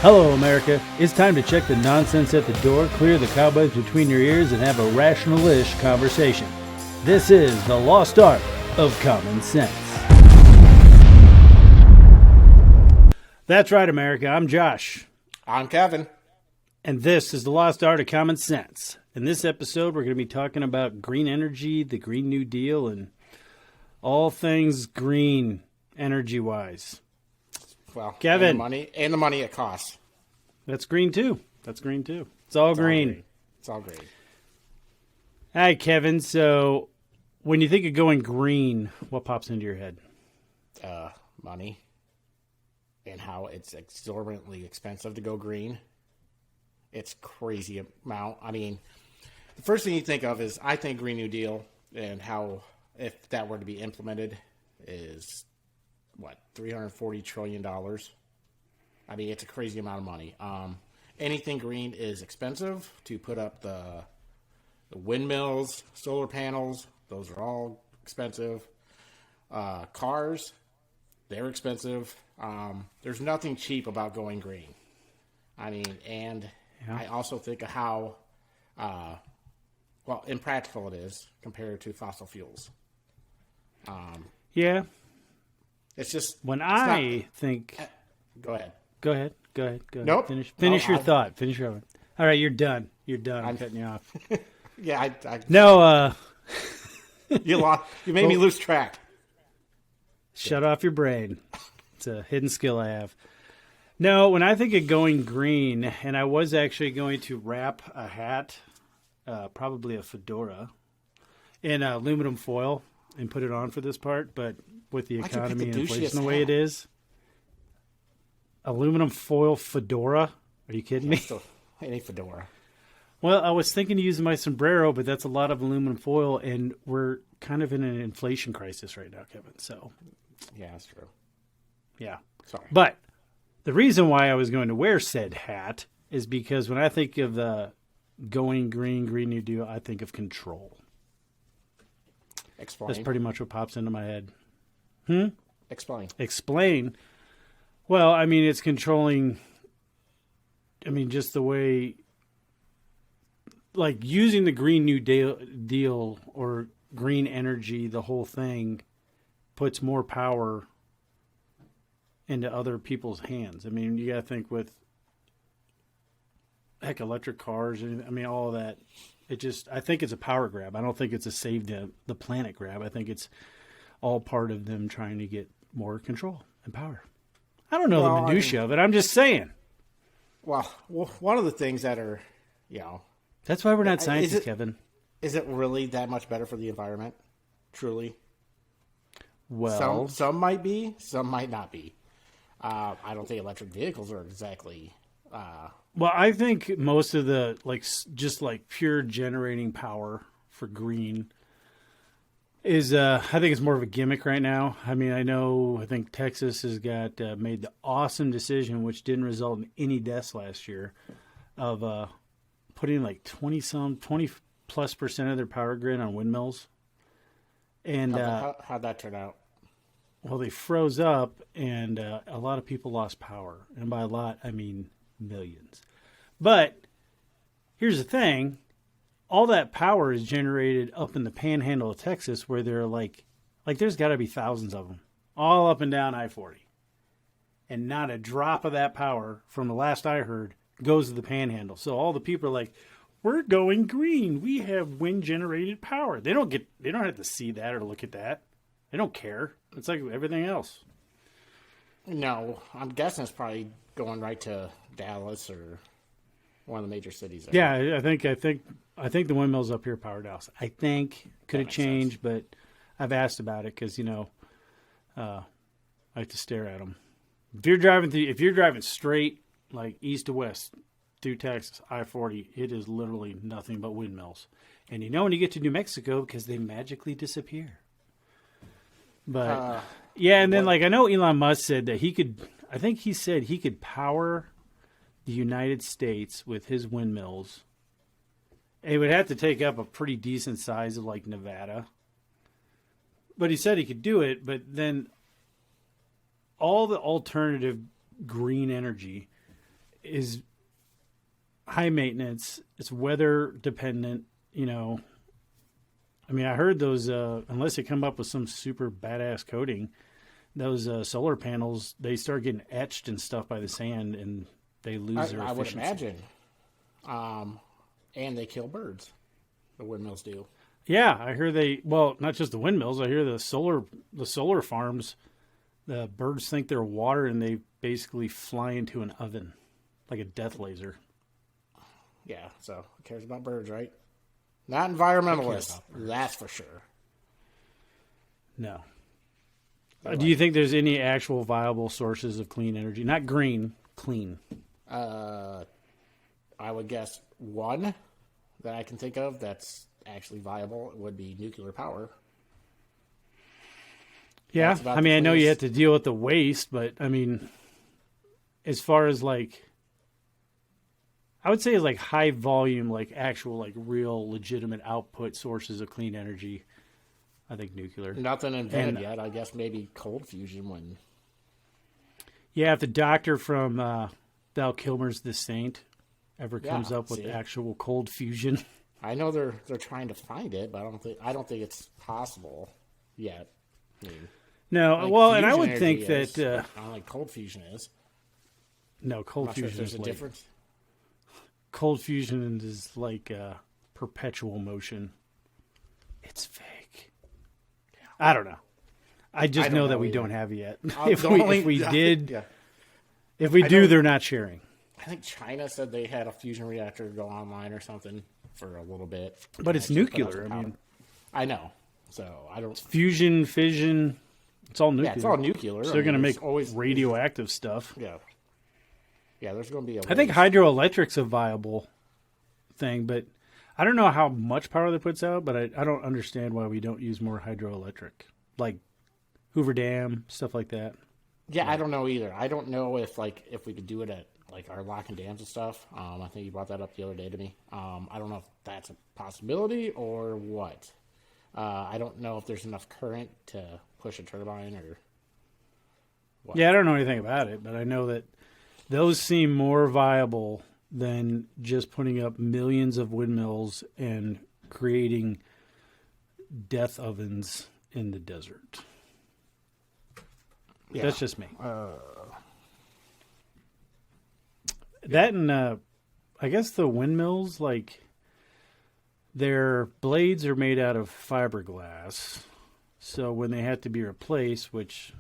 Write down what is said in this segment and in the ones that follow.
Hello, America. It's time to check the nonsense at the door, clear the cobwebs between your ears, and have a rational-ish conversation. This is the lost art of common sense. That's right, America. I'm Josh. I'm Kevin. And this is the lost art of common sense. In this episode, we're going to be talking about green energy, the Green New Deal, and all things green energy-wise. Well, Kevin. And the money it costs. That's green too. It's all green. It's all green. Hi, Kevin. So, when you think of going green, what pops into your head? Money. And how it's exorbitantly expensive to go green. It's crazy amount. I mean, the first thing you think of is, I think Green New Deal and how, if that were to be implemented, is what, $340 trillion. I mean, it's a crazy amount of money. Anything green is expensive to put up. The windmills, solar panels, those are all expensive. Cars, they're expensive. There's nothing cheap about going green. I mean, and yeah. I also think of how, impractical it is compared to fossil fuels. Yeah. It's just think. Go ahead. Go ahead. Nope. Finish your thought. Finish your. All right, you're done. I'm cutting you off. Yeah, No. You lost. You made me lose track. Shut off your brain. It's a hidden skill I have. No, when I think of going green, and I was actually going to wrap a hat, probably a fedora, in aluminum foil and put it on for this part, but with the economy and inflation the way it is, aluminum foil fedora? Are you kidding me? Any fedora. Well, I was thinking of using my sombrero, but that's a lot of aluminum foil, and we're kind of in an inflation crisis right now, Kevin. So, yeah, that's true. Yeah. Sorry. But the reason why I was going to wear said hat is because when I think of the going green New Deal, I think of control. Explain. That's pretty much what pops into my head. Explain. Well, I mean, it's controlling, just the way, like using the Green New Deal or green energy, the whole thing puts more power into other people's hands. I mean, you got to think with, electric cars, all of that. I think it's a power grab. I don't think it's a save the planet grab. I think it's all part of them trying to get more control and power. I don't know the minutia of it. I'm just saying. Well, one of the things that are, That's why we're not scientists, Kevin. Is it really that much better for the environment? Truly? Well, some might be, some might not be. I don't think electric vehicles are exactly. Well, I think most of the just pure generating power for green is I think it's more of a gimmick right now. I think Texas has got made the awesome decision, which didn't result in any deaths last year, of putting 20+% of their power grid on windmills. And how'd that turn out? Well, they froze up, and a lot of people lost power. And by a lot, I mean millions. But here's the thing. All that power is generated up in the panhandle of Texas, where there are there's got to be thousands of them, all up and down I-40. And not a drop of that power, from the last I heard, goes to the panhandle. So all the people are like, we're going green. We have wind-generated power. They don't have to see that or look at that. They don't care. It's like everything else. No, I'm guessing it's probably going right to Dallas or one of the major cities. Yeah, I think the windmills up here power Dallas. I think could have changed, but I've asked about it because I like to stare at them. If you're driving straight east to west through Texas I-40, it is literally nothing but windmills. And when you get to New Mexico, because they magically disappear. But and then I know Elon Musk said that he could power the United States with his windmills. And it would have to take up a pretty decent size of Nevada. But he said he could do it, but then all the alternative green energy is high maintenance. It's weather dependent. I mean, I heard those, unless they come up with some super badass coating, those solar panels, they start getting etched and stuff by the sand, and they lose their efficiency. I would imagine. And they kill birds. The windmills do. Yeah, I hear not just the windmills. I hear the solar farms, the birds think they're water, and they basically fly into an oven like a death laser. Yeah, so who cares about birds, right? Not environmentalists, that's for sure. No. Do you think there's any actual viable sources of clean energy? Not green, clean. I would guess one that I can think of that's actually viable would be nuclear power. Yeah, I mean, I know you have to deal with the waste, but I mean, as far as I would say like high volume, like actual, like real legitimate output sources of clean energy, I think nuclear. Nothing invented yet. I guess maybe cold fusion when. Yeah, if the doctor from Val Kilmer's The Saint ever comes up with actual cold fusion. I know they're trying to find it, but I don't think it's possible yet. I mean, no, well, and I would think that I don't like cold fusion is. No, cold fusion there's is a difference. Cold fusion is like perpetual motion. It's fake. I don't know. I just know that we don't have it yet. If we did, if we do, they're not sharing. I think China said they had a fusion reactor go online or something for a little bit. But it's nuclear. I mean, I know. So I don't. Fusion, fission. It's all nuclear. Yeah, it's all nuclear. So they're going to make radioactive stuff. Yeah. Yeah, there's going to be I think hydroelectric's a viable thing, but I don't know how much power that puts out, but I don't understand why we don't use more hydroelectric. Like Hoover Dam, stuff like that. Yeah, I don't know either. I don't know if we could do it at like our locking dams and stuff. I think you brought that up the other day to me. I don't know if that's a possibility or what. I don't know if there's enough current to push a turbine or what. Yeah, I don't know anything about it, but I know that those seem more viable than just putting up millions of windmills and creating death ovens in the desert. Yeah. That's just me. That and I guess the windmills, like their blades are made out of fiberglass. So when they have to be replaced, which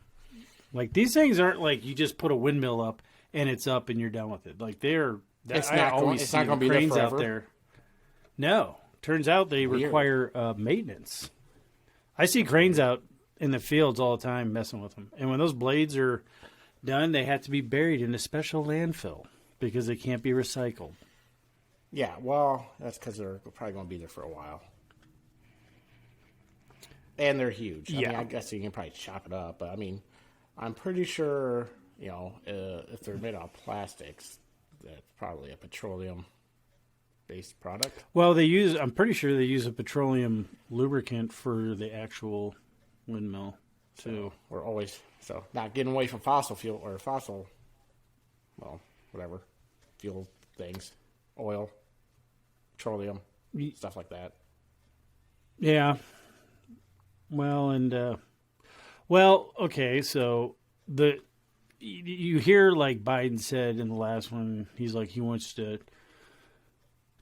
like these things aren't like you just put a windmill up and it's up and you're done with it. Like it's not going to be there forever. Out there. No, turns out they require maintenance. I see cranes out in the fields all the time messing with them. And when those blades are done, they have to be buried in a special landfill because they can't be recycled. Yeah, well, that's because they're probably going to be there for a while. And they're huge. I mean, I guess you can probably chop it up. But, I mean, I'm pretty sure, if they're made out of plastics, that's probably a petroleum-based product. Well, I'm pretty sure they use a petroleum lubricant for the actual windmill, too. So we're always, not getting away from fossil fuel or whatever, fuel things, oil, petroleum, stuff like that. Yeah. Well, and, okay, so you hear like Biden said in the last one, he's like, he wants to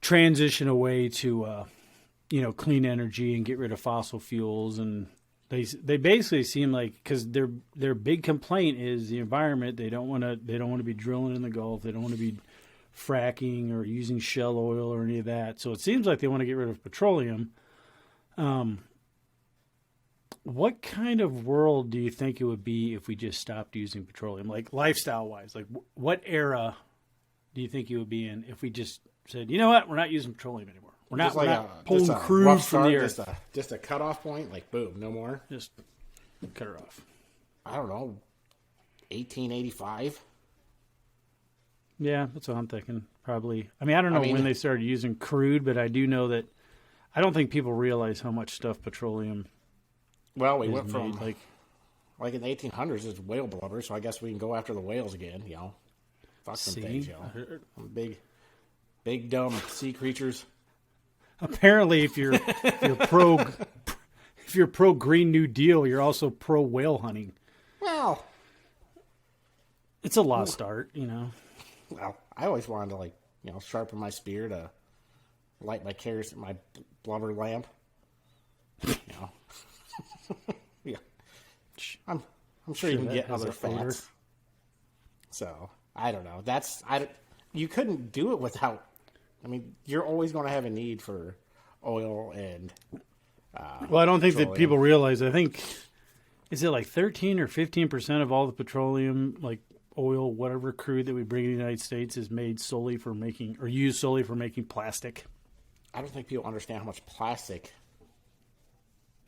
transition away to, clean energy and get rid of fossil fuels. And they basically seem like, because their big complaint is the environment. They don't want to be drilling in the Gulf. They don't want to be fracking or using shell oil or any of that. So it seems like they want to get rid of petroleum. What kind of world do you think it would be if we just stopped using petroleum, like lifestyle-wise? Like, what era do you think you would be in if we just said, you know what, we're not using petroleum anymore. We're not pulling crude from the earth. Just a cutoff point, like, boom, no more. Just cut her off. I don't know, 1885? Yeah, that's what I'm thinking, probably. I mean, I don't know when they started using crude, but I do know that I don't think people realize how much stuff petroleum. Well, we went from, like in the 1800s, it's whale blubber, so I guess we can go after the whales again, Fuck them See? things, yo. Big dumb sea creatures. Apparently, if you're pro Green New Deal, you're also pro whale hunting. Well, It's a lost art, you know. well, I always wanted to sharpen my spear to light my blubber lamp. You know. Yeah. I'm sure you can get other fats. So, I don't know. You couldn't do it without, I mean, you're always going to have a need for oil and Well, I don't think petroleum. that people realize. I think, is it like 13 or 15% of all the petroleum, like oil, whatever crude that we bring in the United States is made solely for making, or used solely for making plastic? I don't think people understand how much plastic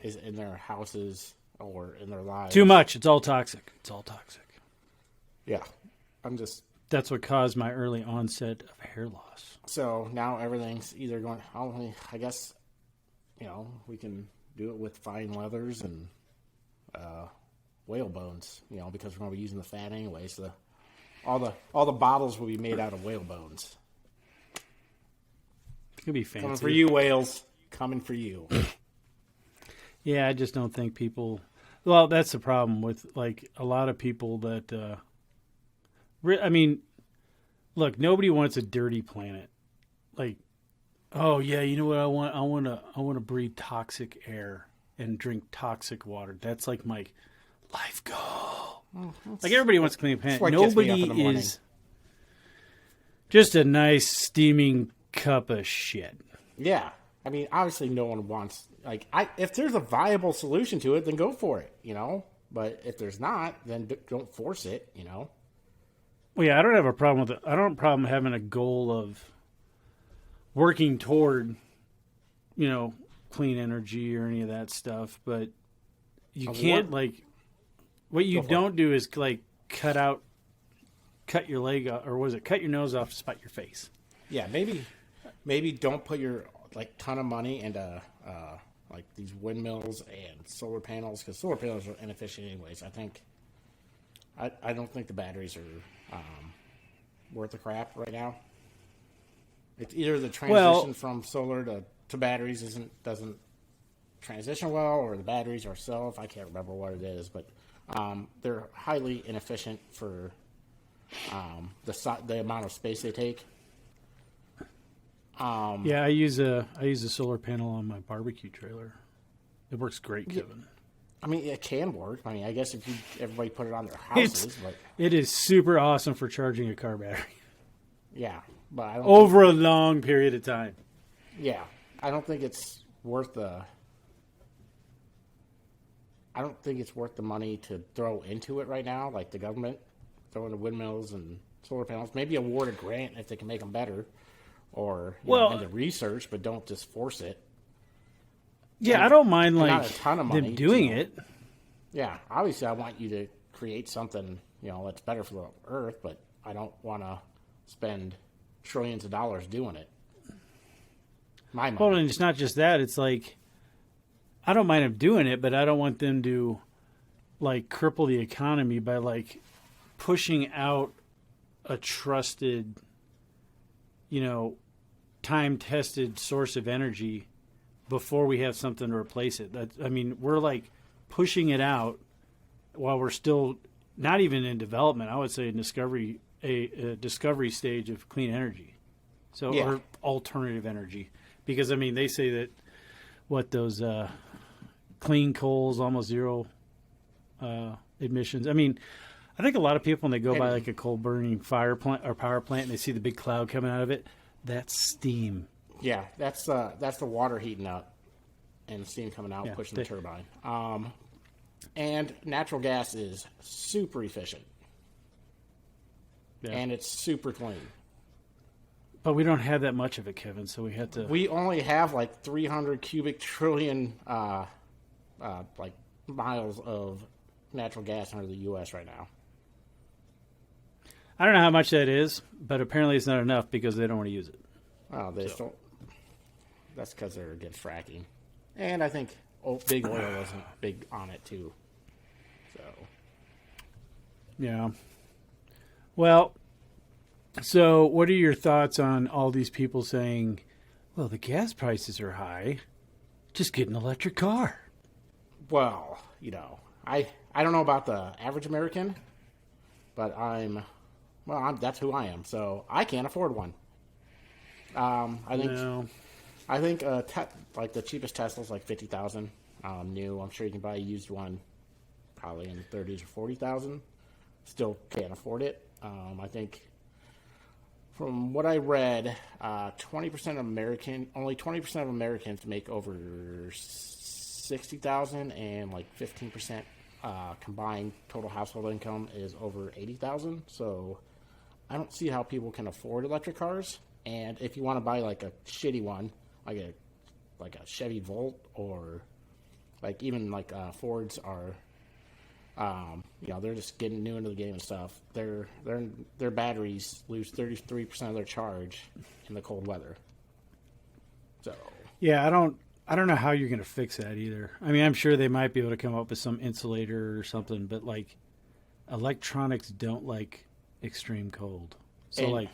is in their houses or in their lives. Too much. It's all toxic. It's all toxic. Yeah. I'm just... That's what caused my early onset of hair loss. So now everything's either going... I guess, we can do it with fine leathers and whale bones, because we're going to be using the fat anyway. So all the bottles will be made out of whale bones. It could be fancy. Coming for you, whales. Coming for you. Yeah, I just don't think people... Well, that's the problem with, like, a lot of people that... I mean, look, nobody wants a dirty planet. Like, oh, yeah, you know what I want? I want to breathe toxic air and drink toxic water. That's, like, my life goal. Like, everybody wants a clean planet. what gets me up in the Nobody morning. is just a nice, steaming cup of shit. Yeah. I mean, obviously no one wants... if there's a viable solution to it, then go for it, But if there's not, then don't force it, Well, yeah, I don't have a problem with it. I don't have a problem having a goal of working toward, clean energy or any of that stuff. But you can't, what you don't do is, cut your leg off, or was it cut your nose off to spite your face? Yeah, maybe don't put your, ton of money into, these windmills and solar panels, because solar panels are inefficient anyways. I don't think the batteries are worth the crap right now. It's either the transition from solar to batteries doesn't transition well, or the batteries ourselves. I can't remember what it is, but they're highly inefficient for the amount of space they take. Yeah, I use a solar panel on my barbecue trailer. It works great, Kevin. I mean, it can work. I mean, I guess if everybody put it on their houses, but It is super awesome for charging a car battery yeah, but I don't over a long period of time. I don't think it's worth the. I don't think it's worth the money to throw into it right now, like the government throwing the windmills and solar panels. Maybe award a grant if they can make them better, or into research, but don't just force it. Yeah, I don't mind not a ton of money, them doing it. Yeah, obviously, I want you to create something that's better for the earth, but I don't want to spend trillions of dollars doing it. My money. Well, and it's not just that. It's like, I don't mind them doing it, but I don't want them to, cripple the economy by, pushing out a trusted, time-tested source of energy before we have something to replace it. We're, pushing it out while we're still not even in development. I would say in a discovery stage of clean energy. So, or alternative energy. Because, they say that, those clean coals, almost zero emissions. I think a lot of people, when they go by, a coal-burning fire plant or power plant, and they see the big cloud coming out of it, that's steam. Yeah, that's the water heating up and the steam coming out, pushing the turbine. And natural gas is super efficient. Yeah. And it's super clean. But we don't have that much of it, Kevin, so we have to... We only have 300 cubic trillion miles of natural gas under the U.S. right now. I don't know how much that is, but apparently it's not enough because they don't want to use it. Oh, they still... That's because they're against fracking. And I think big oil isn't big on it, too. So... Yeah. Well, So, what are your thoughts on all these people saying, well, the gas prices are high, just get an electric car? Well, I don't know about the average American, but that's who I am. So I can't afford one. I think No. I think like the cheapest Tesla's like 50,000 new. I'm sure you can buy a used one, probably in the 30s or 40,000. Still can't afford it. I think from what I read, 20% only 20% of Americans make over 60,000, and like 15% combined total household income is over 80,000. So I don't see how people can afford electric cars. And if you want to buy like a shitty one, like a Chevy Volt, or like even like Fords are, they're just getting new into the game and stuff. Their batteries lose 33% of their charge in the cold weather. So Yeah, I don't know how you're going to fix that either. I mean, I'm sure they might be able to come up with some insulator or something, but like electronics don't like extreme cold. So And- like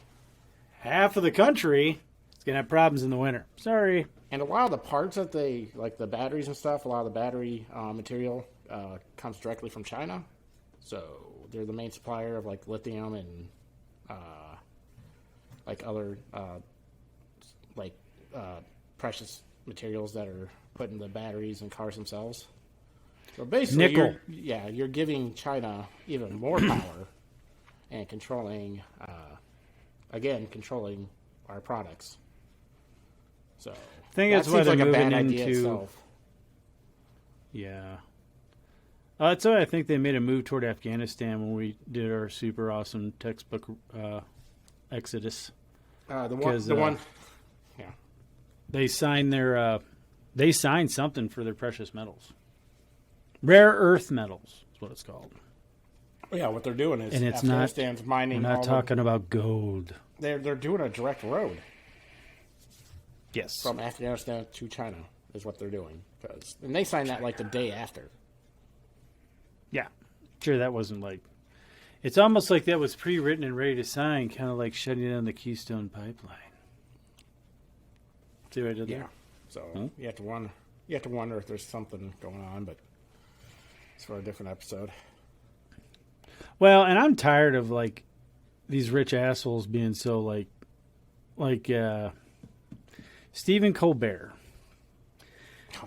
half of the country is going to have problems in the winter. Sorry. And a lot of the parts that they, like the batteries and stuff, a lot of the battery material comes directly from China. So they're the main supplier of like lithium and like other precious materials that are put in the batteries and cars themselves. So basically, Nickel. you're giving China even more power and controlling our products. So I think that's that why seems they're like a moving bad idea into. itself. Yeah. That's why I think they made a move toward Afghanistan when we did our super awesome textbook Exodus. The one, yeah. They signed something for their precious metals. Rare earth metals is what it's called. Yeah, what they're doing is And it's Afghanistan's We're mining. not talking about gold. They're doing a direct road Yes. from Afghanistan to China is what they're doing, and they signed that like the day after. Yeah. Sure, that wasn't like. It's almost like that was pre-written and ready to sign, kind of like shutting down the Keystone Pipeline. See what I did Yeah. there? So you have to wonder. You have to wonder if there's something going on, but it's for a different episode. Well, and I'm tired of like these rich assholes being so like Stephen Colbert.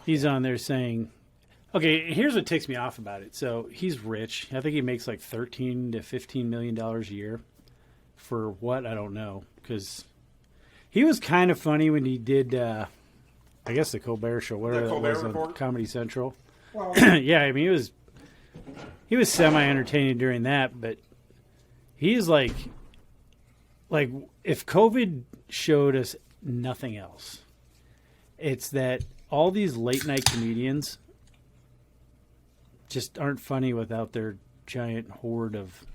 He's on there saying, okay, here's what ticks me off about it. So he's rich. I think he makes like $13 to $15 million a year. For what? I don't know. Because he was kind of funny when he did, I guess, the Colbert Show, whatever that was on Comedy Central. Well, Yeah, I mean, he was semi-entertaining during that, but he's like if COVID showed us nothing else, it's that all these late-night comedians just aren't funny without their giant horde of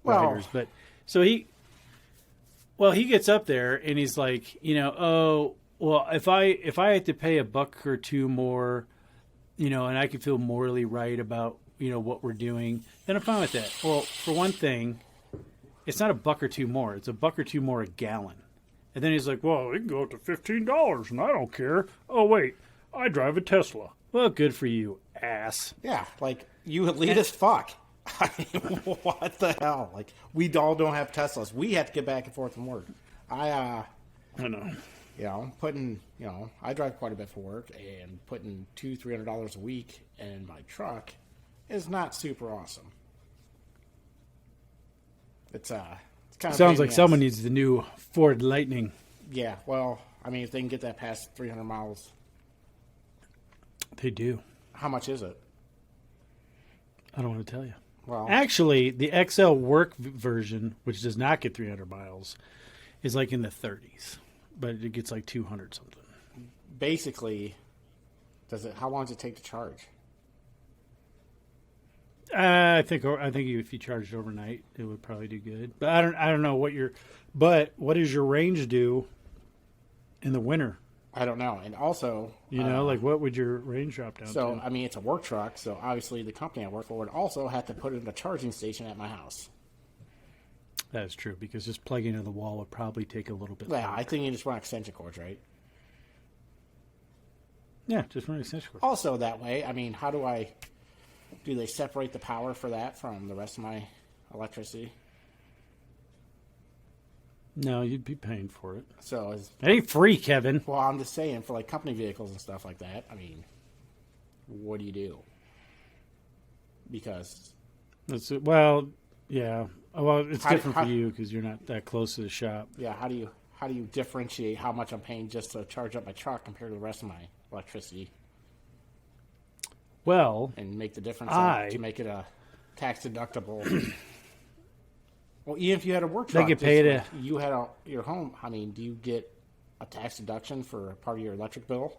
writers. But so he gets up there and he's like, if I had to pay $1 or $2 more, and I could feel morally right about what we're doing, then I'm fine with that. Well, for one thing, it's not $1 or $2 more; it's $1 or $2 more a gallon. And then he's like, "Well, it can go up to $15, and I don't care." Oh wait, I drive a Tesla. Well, good for you, ass. yeah, like you elitist fuck. I mean, what the hell? Like we all don't have Teslas. We have to get back and forth from work. I know. I drive quite a bit for work, and putting $200-300 a week in my truck is not super awesome. It's kind of Sounds like someone needs the new Ford Lightning. Yeah, well, I mean, if they can get that past 300 miles, They do. how much is it? I don't want to tell you. Well, Actually, the XL work version, which does not get 300 miles, is like in the 30s, but it gets like 200 something. basically, how long does it take to charge? I think if you charged overnight, it would probably do good. But I don't know what does your range do in the winter? I don't know. And also, what would your range drop down so, to? I mean, it's a work truck, so obviously the company I work for would also have to put in a charging station at my house. That is true, because just plugging into the wall would probably take a little bit Yeah, longer. I think you just want extension cords, right? Yeah, just run an extension cord. Also, that way, I mean, do they separate the power for that from the rest of my electricity? No, you'd be paying for it. So, It ain't free, Kevin. well, I'm just saying, for like company vehicles and stuff like that, I mean, what do you do? Because Well, yeah. Well, it's How- different how- for you because you're not that close to the shop. yeah, how do you differentiate how much I'm paying just to charge up my truck compared to the rest of my electricity Well, and make the difference to make it a tax deductible? Well, even if you had a work truck, could pay just like you had your home. I mean, do you get a tax deduction for part of your electric bill?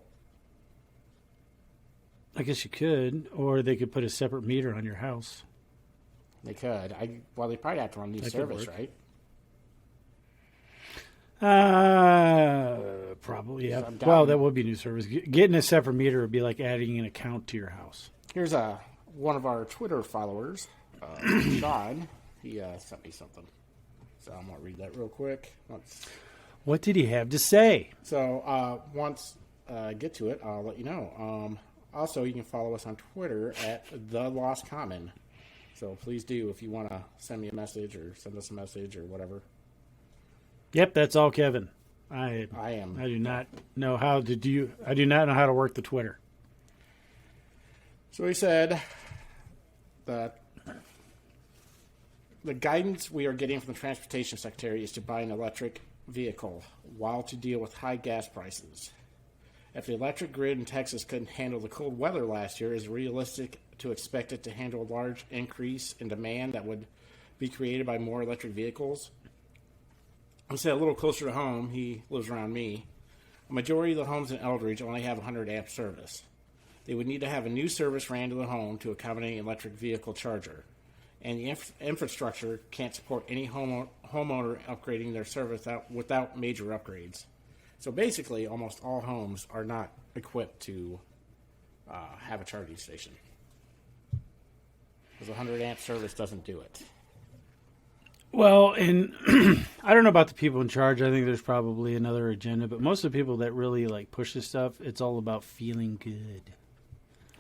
I guess you could, or they could put a separate meter on your house. They could. Well, they probably have to run new That could service, work. right? Probably, yeah. I'm Well, down. that would be new service. Getting a separate meter would be like adding an account to your house. Here's one of our Twitter followers, Sean. He sent me something, so I'm gonna read that real quick. What did he have to say? So once I get to it, I'll let you know. Also, you can follow us on Twitter at The Lost Common. So please do if you want to send me a message or send us a message or whatever. Yep, that's all, Kevin. I do not know how to do. I do not know how to work the Twitter. So he said that the guidance we are getting from the Transportation Secretary is to buy an electric vehicle while to deal with high gas prices. If the electric grid in Texas couldn't handle the cold weather last year, is it realistic to expect it to handle a large increase in demand that would be created by more electric vehicles? I'll say a little closer to home. He lives around me. A majority of the homes in Eldridge only have 100 amp service. They would need to have a new service ran to the home to accommodate an electric vehicle charger. And the infrastructure can't support any homeowner upgrading their service without major upgrades. So basically, almost all homes are not equipped to have a charging station. Because 100 amp service doesn't do it. Well, and I don't know about the people in charge. I think there's probably another agenda, but most of the people that really like push this stuff, it's all about feeling good.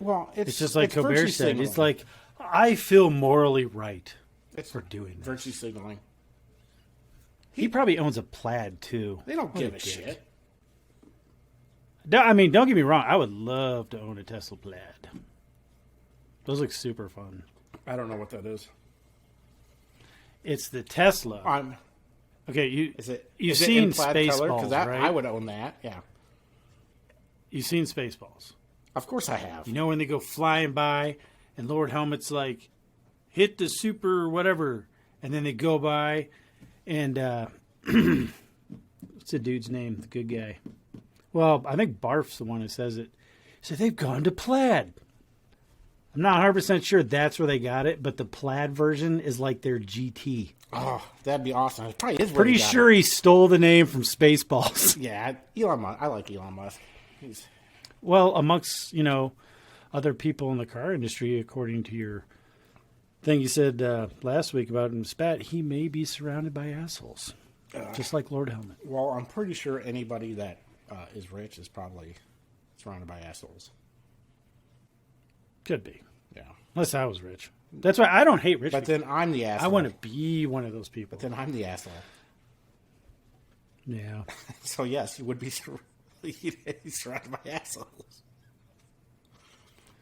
Well, It's just like Colbert virtue said. signaling. It's like, I feel morally right for doing this. Virtue signaling. He probably owns a Plaid, too. They don't What give a dick. shit. I mean, don't get me wrong. I would love to own a Tesla Plaid. Those look super fun. I don't know what that is. It's the Tesla. Okay, Is it? You've is it seen in plaid color? Spaceballs, 'Cause right? I would own that. Yeah, You've seen Spaceballs. of course I have. You know when they go flying by and Lord Helmet's like, hit the super whatever, and then they go by and what's the dude's name? The good guy. Well, I think Barf's the one who says it. So they've gone to Plaid. I'm not 100% sure that's where they got it, but the Plaid version is like their GT. Oh, that'd be awesome. It probably is. where Pretty he got sure he stole the name from Spaceballs. it. Yeah, Elon Musk. I like Elon Musk. He's Well, amongst, other people in the car industry, according to your thing you said last week about him, Spat, he may be surrounded by assholes. Just like Lord Helmet. well. I'm pretty sure anybody that is rich is probably surrounded by assholes. Could be. Yeah, Unless I was rich. That's why I don't hate rich but people. then I'm the asshole. I want to be one of those people. But then I'm the asshole. Yeah. So yes, you would be surrounded by assholes.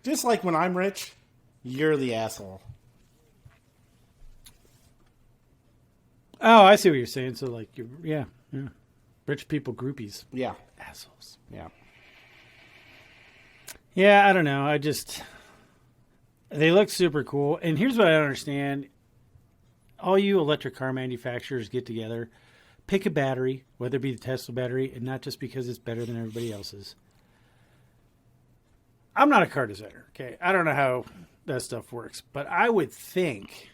Just like when I'm rich, you're the asshole. Oh, I see what you're saying. So, like, yeah. Rich people groupies. Yeah, Assholes. yeah. Yeah, I don't know. They look super cool. And here's what I don't understand. All you electric car manufacturers get together, pick a battery, whether it be the Tesla battery, and not just because it's better than everybody else's. I'm not a car designer, okay? I don't know how that stuff works. But I would think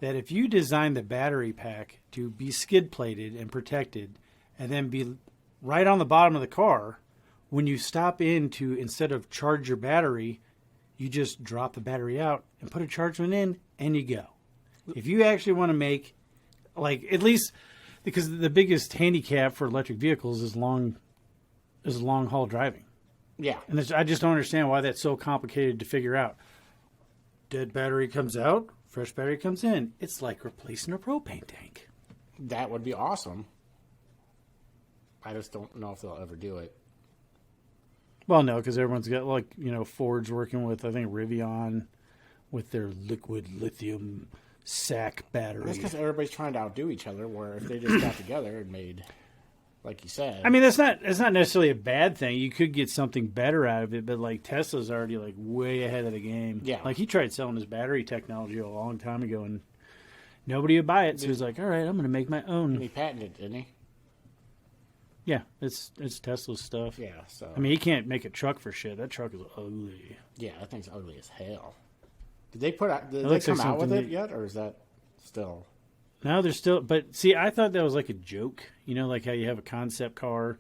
that if you design the battery pack to be skid plated and protected and then be right on the bottom of the car, when you stop in to, instead of charge your battery, you just drop the battery out and put a charge one in and you go. If you actually want to make Like, at least because the biggest handicap for electric vehicles is long haul driving. Yeah. And I just don't understand why that's so complicated to figure out. Dead battery comes out, fresh battery comes in. It's like replacing a propane tank. That would be awesome. I just don't know if they'll ever do it. Well, no, because everyone's got, like, Ford's working with, I think, Rivian with their liquid lithium sack battery. That's because everybody's trying to outdo each other, where if they just got together and made, like you said. I mean, it's not necessarily a bad thing. You could get something better out of it, but, like, Tesla's already, like, way ahead of the game. Yeah. Like, he tried selling his battery technology a long time ago, and nobody would buy it. So he's like, all right, I'm going to make my own. And he patented it, didn't he? Yeah, it's Tesla's stuff. Yeah, so. I mean, he can't make a truck for shit. That truck is ugly. Yeah, that thing's ugly as hell. Did they come like out with something it yet, or is that still? No, they're still. But see, I thought that was like a joke. Like how you have a concept car.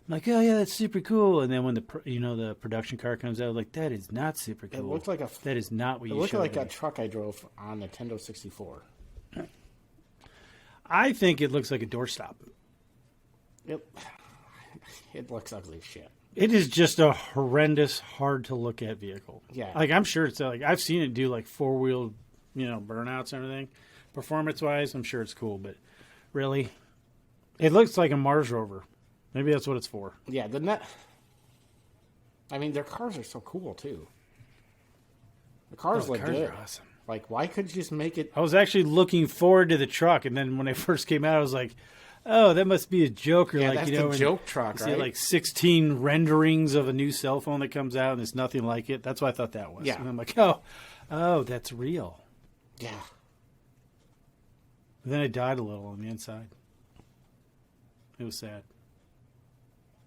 I'm like, oh yeah, that's super cool. And then when the production car comes out, I'm like, that is not super cool. It looked like that is not what you. It looked showed like me. a truck I drove on Nintendo 64. I think it looks like a doorstop. It looks ugly as shit. It is just a horrendous, hard to look at vehicle. Yeah. Like, I'm sure it's like, I've seen it do like 4-wheel, burnouts and everything. Performance wise, I'm sure it's cool, but really, it looks like a Mars rover. Maybe that's what it's for. Yeah, I mean, their cars are so cool too. The cars look good. Are awesome. Like, why couldn't you just make it? I was actually looking forward to the truck, and then when it first came out, I was like, oh, that must be a joke. Or Yeah, like, that's the joke truck, see right? like 16 renderings of a new cell phone that comes out, and it's nothing like it. That's what I thought that was. Yeah. And I'm like, oh, that's real. Yeah. And then it died a little on the inside. It was sad.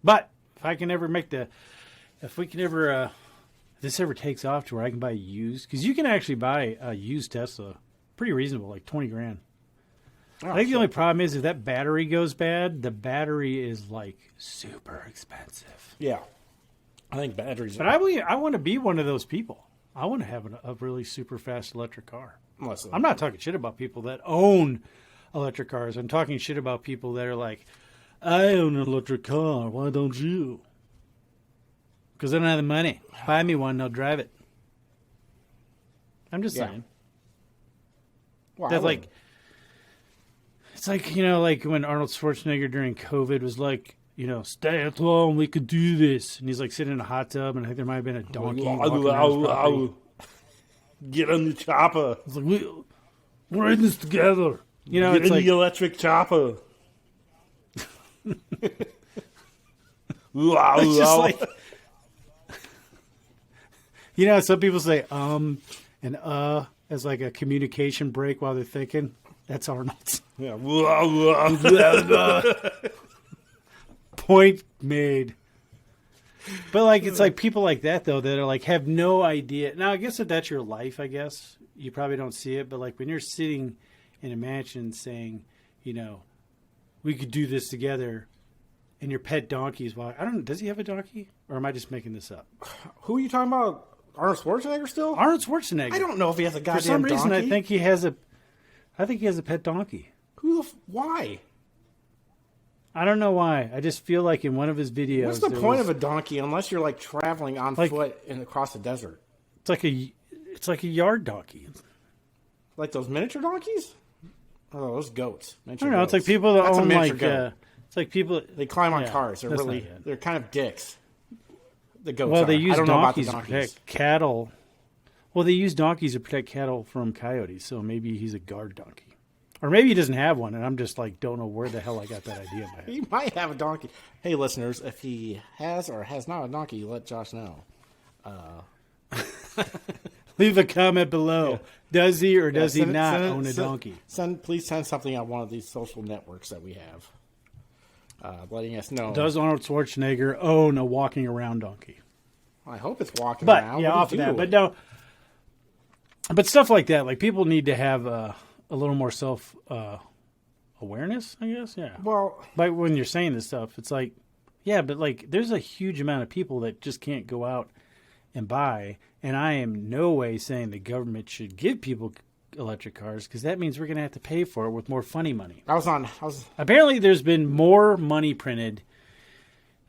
But if this ever takes off to where I can buy used, because you can actually buy a used Tesla pretty reasonable, like $20,000. Oh, I think the only problem is if that battery goes bad, the battery is like super expensive. Yeah. I think batteries. But I want to be one of those people. I want to have a really super fast electric car. Listen, I'm not talking shit about people that own electric cars. I'm talking shit about people that are like, I own an electric car. Why don't you? Because I don't have the money. Buy me one and I'll drive it. I'm just saying. Well, That's like, it's like, like when Arnold Schwarzenegger during COVID was like, stay at home, we could do this. And he's like sitting in a hot tub, and I think there might have been a donkey walking around his property. Get on the chopper. It's like, we're in this together. Get it's in like, the electric chopper. it's just like, some people say and as like a communication break while they're thinking. That's Arnold's. Yeah. Point made. But like, it's like people like that though that are like have no idea. Now I guess if that's your life, I guess you probably don't see it. But like when you're sitting in a mansion saying, we could do this together, and your pet donkey is walking. I don't know. Does he have a donkey, or am I just making this up? Who are you talking about? Arnold Schwarzenegger still? Arnold Schwarzenegger. I don't know if he has a goddamn For some reason, donkey. I think he has a pet donkey. Why? I don't know why. I just feel like in one of his videos, What's the point of a donkey unless you're like traveling on foot across the desert? It's like a yard donkey. Like those miniature donkeys? Oh, those goats. I don't know. It's like people that own like. It's like people. They climb on cars. They're They're kind of dicks. The goats. Well, are. they use I don't know about the donkeys to donkeys. protect cattle. Well, they use donkeys to protect cattle from coyotes. So maybe he's a guard donkey, or maybe he doesn't have one, and I'm just like don't know where the hell I got that idea in my head. He might have a donkey. Hey, listeners, if he has or has not a donkey, let Josh know. Leave a comment below. Yeah. Does he or does he not own a donkey? Please send something on one of these social networks that we have, letting us know. Does Arnold Schwarzenegger own a walking around donkey? I hope it's walking around. Yeah, off of that. But no. But stuff like that, like people need to have a little more self awareness, I guess. Yeah. Well, like when you're saying this stuff, it's like, yeah, but like there's a huge amount of people that just can't go out and buy. And I am no way saying the government should give people electric cars because that means we're going to have to pay for it with more funny money. Apparently there's been more money printed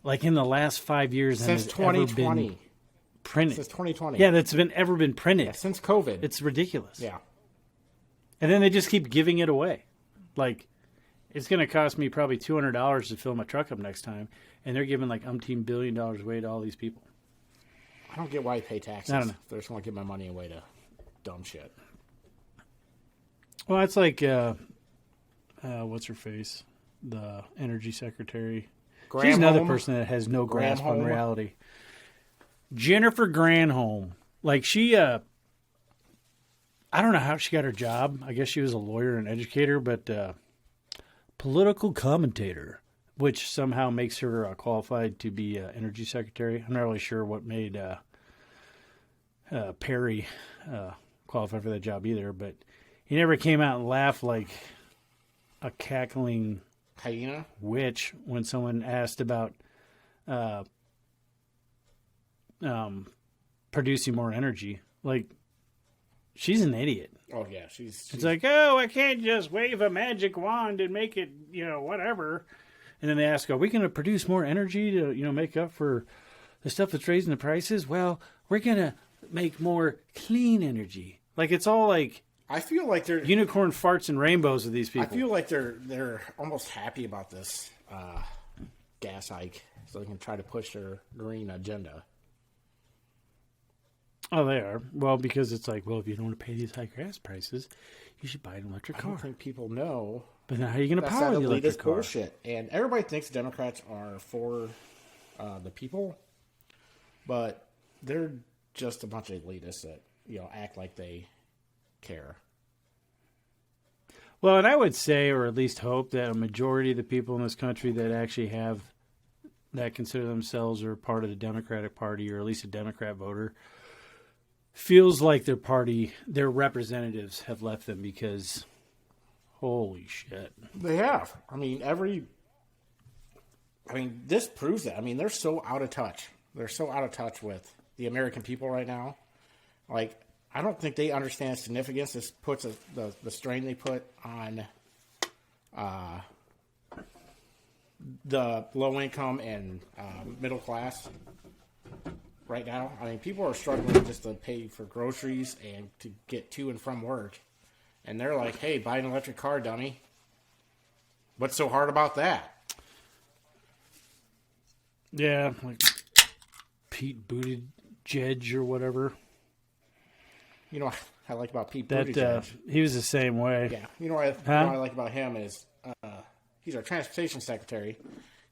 like in the last 5 years than since has ever 2020. been printed. Since 2020. Yeah, that's ever been printed. Yeah, since COVID. It's ridiculous. Yeah. And then they just keep giving it away. Like, it's going to cost me probably $200 to fill my truck up next time, and they're giving like umpteen $1 billion away to all these people. I don't get why you pay taxes. I don't know. They just want to give my money away to dumb shit. Well, it's like, what's her face? The energy secretary. She's another person that has no grasp on reality. Jennifer Granholm. Like, she, I don't know how she got her job. I guess she was a lawyer and educator, but political commentator, which somehow makes her qualified to be energy secretary. I'm not really sure what made Perry qualified for that job either, but he never came out and laughed like a cackling hyena witch when someone asked about producing more energy. Like, she's an idiot. Oh, yeah. She's It's like, oh, I can't just wave a magic wand and make it, whatever. And then they ask, are we going to produce more energy to, make up for the stuff that's raising the prices? Well, we're going to make more clean energy. Like, it's all like I feel like they're unicorn farts and rainbows with these people. I feel like they're almost happy about this gas hike, so they can try to push their green agenda. Oh, they are. Well, because it's like, well, if you don't want to pay these high gas prices, you should buy an electric car. I don't think people know. But now how are you going to That's power that the electric elitist car? bullshit. And everybody thinks Democrats are for the people, but they're just a bunch of elitists that act like they care. Well, and I would say, or at least hope, that a majority of the people in this country that actually that consider themselves or part of the Democratic Party, or at least a Democrat voter, feels like their representatives have left them because, holy shit. They have. This proves it. They're so out of touch. They're so out of touch with the American people right now. Like, I don't think they understand significance. This puts the strain they put on the low income and middle class right now. People are struggling just to pay for groceries and to get to and from work. And they're like, hey, buy an electric car, dummy. What's so hard about that? Yeah, like Pete Buttigieg or whatever. What I like about Pete That Buttigieg. he was the same way. Yeah. What I like about him is he's our transportation secretary.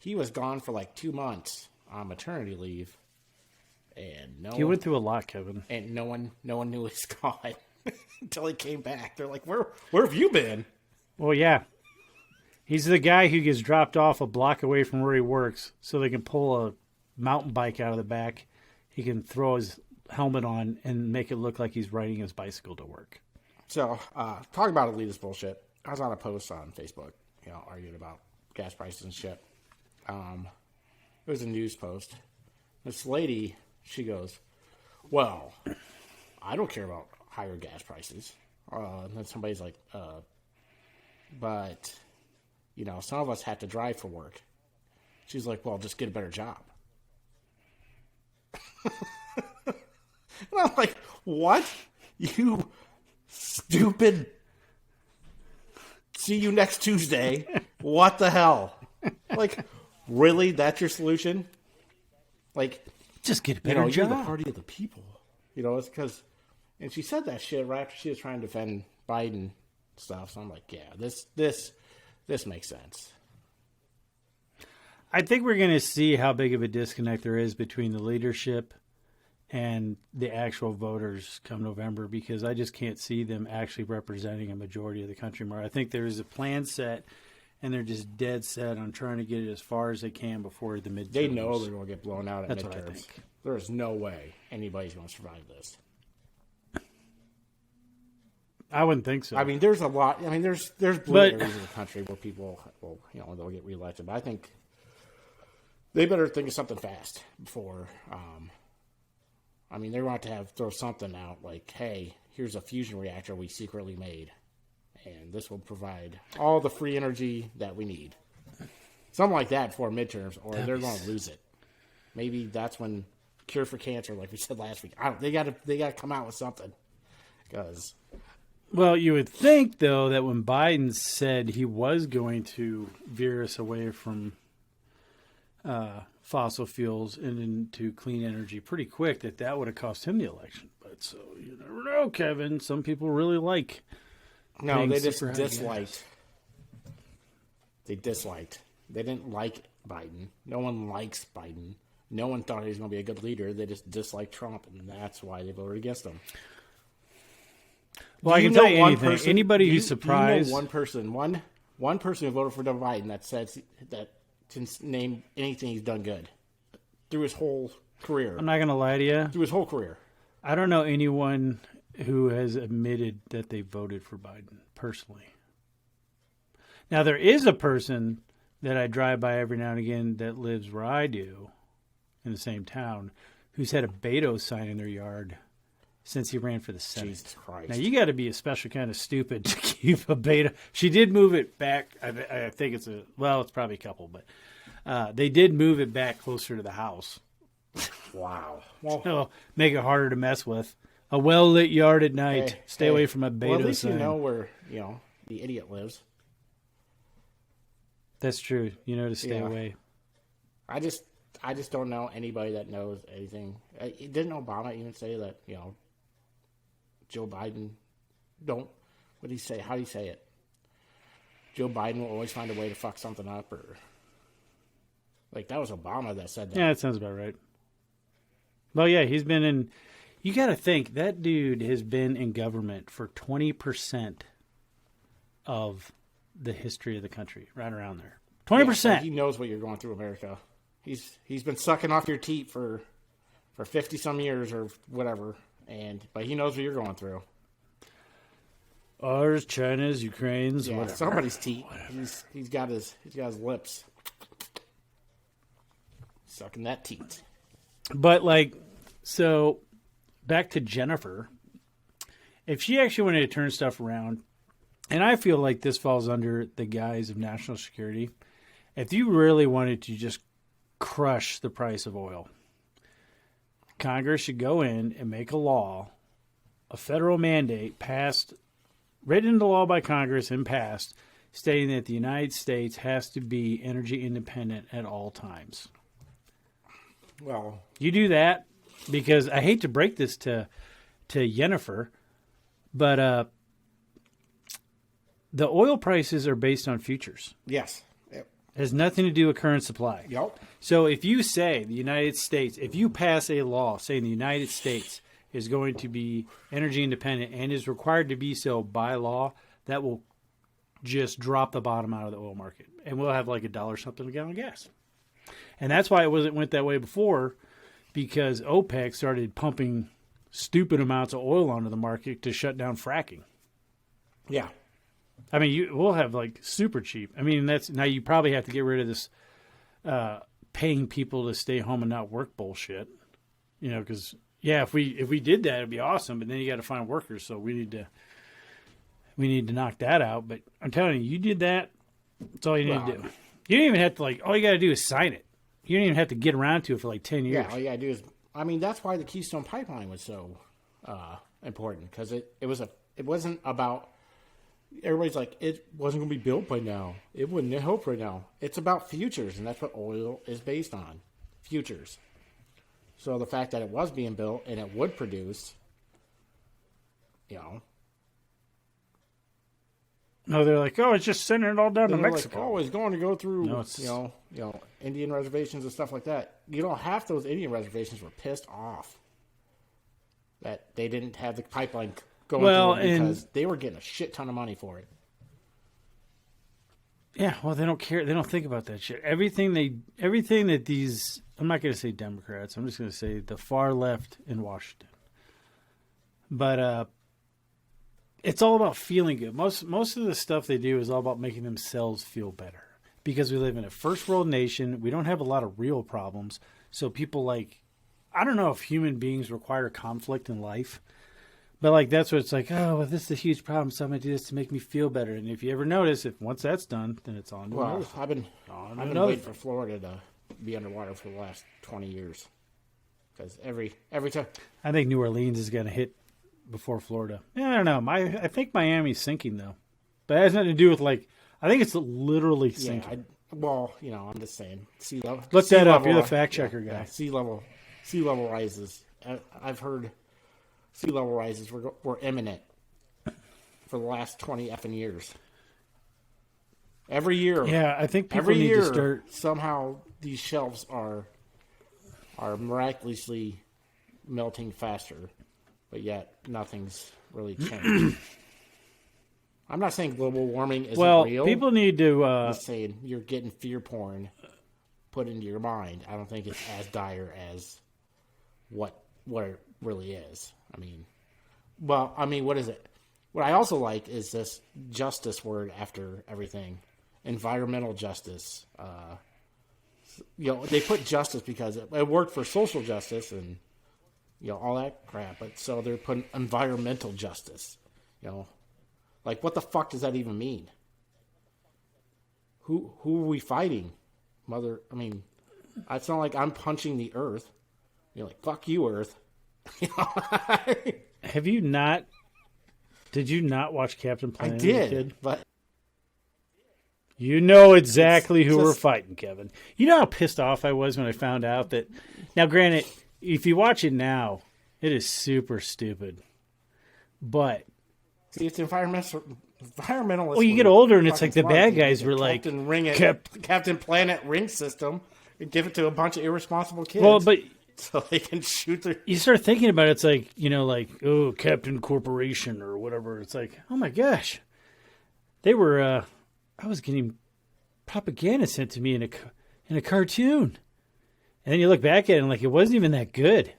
He was gone for like 2 months on maternity leave. And he went through a lot, Kevin. And no one knew he was gone until he came back. They're like, where have you been? Well, yeah. He's the guy who gets dropped off a block away from where he works so they can pull a mountain bike out of the back. He can throw his helmet on and make it look like he's riding his bicycle to work. So, talking about elitist bullshit, I was on a post on Facebook, arguing about gas prices and shit. It was a news post. This lady, she goes, well, I don't care about higher gas prices. And then somebody's like, but, some of us have to drive for work. She's like, well, just get a better job. And I'm like, what? You stupid. See you next Tuesday. What the hell? Like, really? That's your solution? Like, just get a better job. You're the party of the people. It's because, and she said that shit right after she was trying to defend Biden stuff. So I'm like, yeah, this makes sense. I think we're going to see how big of a disconnect there is between the leadership and the actual voters come November, because I just can't see them actually representing a majority of the country more. I think there is a plan set, and they're just dead set on trying to get it as far as they can before the midterms. They know they're going to get blown out at That's midterms. What I think. There is no way anybody's going to survive this. I wouldn't think so. There's a lot. There's blue areas of the country where people will, they'll get reelected. But I think they better think of something fast before. They want to throw something out like, hey, here's a fusion reactor we secretly made, and this will provide all the free energy that we need. Something like that for midterms, or they're going to lose it. Maybe that's when cure for cancer, like we said last week. They got to come out with something. Because, well, you would think though that when Biden said he was going to veer us away from fossil fuels and into clean energy pretty quick, that would have cost him the election. But so you never know, Kevin. Some people really like. No, they just super high disliked. They disliked. They didn't like Biden. No one likes Biden. No one thought he was going to be a good leader. They just disliked Trump, and that's why they voted against him. Well, I can tell you anything. Anybody who's surprised, you know one person who voted for Joe Biden that says that can name anything he's done good through his whole career. I'm not going to lie to you. Through his whole career, I don't know anyone who has admitted that they voted for Biden personally. Now, there is a person that I drive by every now and again that lives where I do in the same town who's had a Beto sign in their yard since he ran for the Senate. Jesus Christ. Now, you got to be a special kind of stupid to keep a Beto. She did move it back. I think it's it's probably a couple, but they did move it back closer to the house. Wow. Well, make it harder to mess with. A well-lit yard at night. Stay away from a Beto sign. Well, at least you know where, the idiot lives. That's true. You know to stay away. I just don't know anybody that knows anything. Didn't Obama even say that, Joe Biden what did he say? How do you say it? Joe Biden will always find a way to fuck something up, or like that was Obama that said that. Yeah, that sounds about right. Well, yeah, he's been in. You got to think that dude has been in government for 20% of the history of the country, right around there. 20%. Yeah, he knows what you're going through, America. He's been sucking off your teat for 50 some years or whatever, but he knows what you're going through. Ours, China's, Ukraine's, whatever. Somebody's teat. He's got his lips sucking that teat. But so back to Jennifer. If she actually wanted to turn stuff around, and I feel like this falls under the guise of national security, if you really wanted to just crush the price of oil, Congress should go in and make a law, a federal mandate passed, written into law by Congress and passed, stating that the United States has to be energy independent at all times. Well, you do that, because I hate to break this to Jennifer, but the oil prices are based on futures. Yes. It has nothing to do with current supply. Yep. So if you say the United States, if you pass a law saying the United States is going to be energy independent and is required to be so by law, that will just drop the bottom out of the oil market. And we'll have like $1 something a gallon of gas. And that's why it went that way before, because OPEC started pumping stupid amounts of oil onto the market to shut down fracking. Yeah. I mean, we'll have super cheap. I mean, now you probably have to get rid of this paying people to stay home and not work bullshit. Because if we did that, it'd be awesome. But then you got to find workers, so we need to knock that out. But I'm telling you, you did that. That's all you need to do. You don't even have to all you got to do is sign it. You don't even have to get around to it for 10 years. Yeah, all you got to do is. I mean, that's why the Keystone Pipeline was so important, because it wasn't about. Everybody's like, it wasn't going to be built by now. It wouldn't help right now. It's about futures, and that's what oil is based on, futures. So the fact that it was being built and it would produce, No, they're like, it's just sending it all down to Mexico. It's going to go through, Indian reservations and stuff like that. Half those Indian reservations were pissed off that they didn't have the pipeline going through because they were getting a shit ton of money for it. Yeah, well, they don't care. They don't think about that shit. Everything that these, I'm not going to say Democrats. I'm just going to say the far left in Washington. But it's all about feeling good. Most of the stuff they do is all about making themselves feel better. Because we live in a first world nation, we don't have a lot of real problems. So people I don't know if human beings require conflict in life, But like that's what it's like. Oh, well, this is a huge problem, so I'm gonna do this to make me feel better. And if you ever notice, if once that's done, then it's on to Well, another. I've been another waiting for Florida to be underwater for the last 20 years. Because every time. I think New Orleans is gonna hit before Florida. I don't know. I think Miami's sinking though, but it has nothing to do with like. I think it's literally sinking. I'm just saying sea level. Look sea that up. level, You're the fact checker guy. Yeah, sea level rises. I've heard sea level rises were imminent for the last 20 effing years. Every year. Yeah, I think people every need year to start. Somehow these shelves are miraculously melting faster, but yet nothing's really changed. I'm not saying global warming isn't real. People need to. I'm just saying you're getting fear porn put into your mind. I don't think it's as dire as what it really is. What is it? What I also like is this justice word after everything. Environmental justice. They put justice because it worked for social justice and all that crap. But so they're putting environmental justice. Like what the fuck does that even mean? Who are we fighting? It's not like I'm punching the earth. Like fuck you, earth. Have you not? Did you not watch Captain Planet? I did, but you know exactly who we're fighting, Kevin. You know how pissed off I was when I found out that. Now, granted, if you watch it now, it is super stupid. But see, it's environmentalist. Well, you get older, and it's like the bad guys were like Captain Planet ring system, and give it to a bunch of irresponsible kids. Well, but so they can shoot their. You start thinking about it, it's like Captain Corporation or whatever. It's like, oh my gosh, they were. I was getting propaganda sent to me in a cartoon, and then you look back at it and like it wasn't even that good.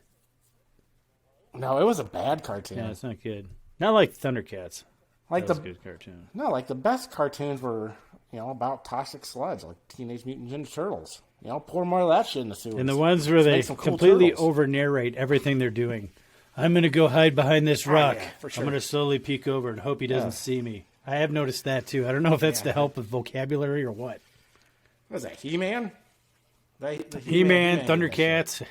No, it was a bad cartoon. Yeah, it's not good. Not like Thundercats. Like that was a good cartoon. No, like the best cartoons were about toxic sludge, like Teenage Mutant Ninja Turtles. Pour more of that shit in the sewers. And the ones where they completely over-narrate everything they're doing. I'm going to go hide behind this rock. Yeah, for sure. I'm going to slowly peek over and hope he doesn't see me. I have noticed that, too. I don't know if that's to help with vocabulary or what. What is that, He-Man? He-Man, Thundercats.